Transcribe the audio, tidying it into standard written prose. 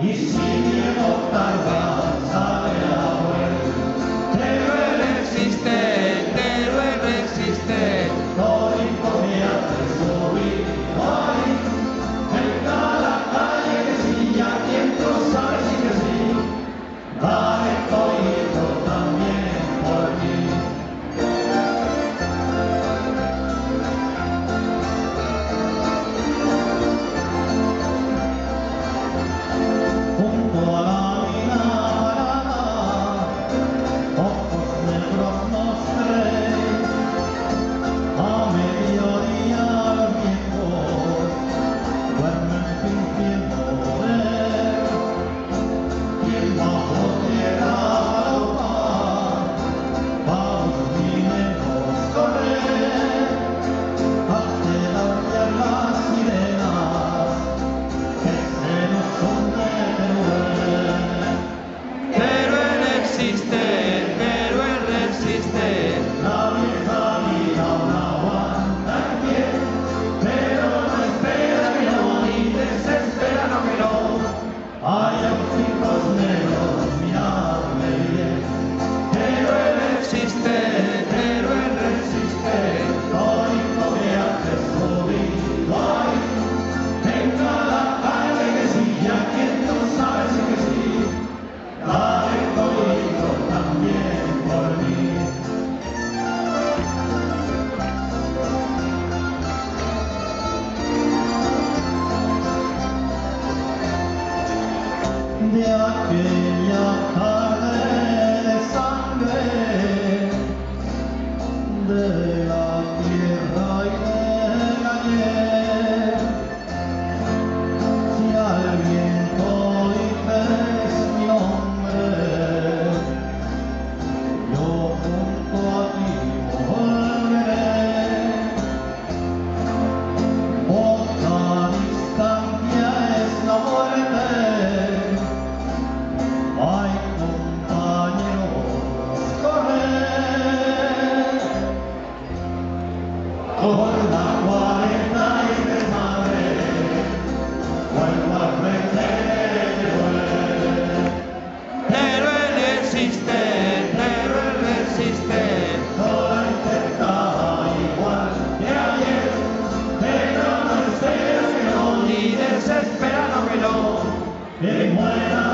y si tiempo tarda, sabe a bueno. Pero él existe, todito me hace subir ahí. En cada calle que sí, ya quien tú sabes sí que sí. Dale todito también por mí. Junto a la mirada, ojos negros mostré, a mediodía los viejos duermen fingiendo ver, y bajo tierra galopar, vamos mineros correr, hacia las sirenas que se nos hunde Teruel. Pero él resiste, la vieja vida aún aguanta en pie, pero no espera que no, ni desespera no que no. Hay ojos negros, miradme bien. Pero él resiste, todito me hace subir ahí. En cada calle que sí, ya quien tú sabes que sí. Dale todito también por mí. De aquella tarde de sangre, de la tierra y del ayer, si al viento dices mi nombre, yo junto a ti volveré. Otra distancia es la muerte. Ay, compañeros, corred por la 43 madre, vuelvo al frente de Teruel. Pero él resiste, solo intenta igual que ayer, pero no espera que no, ni desespera no que no, que muera.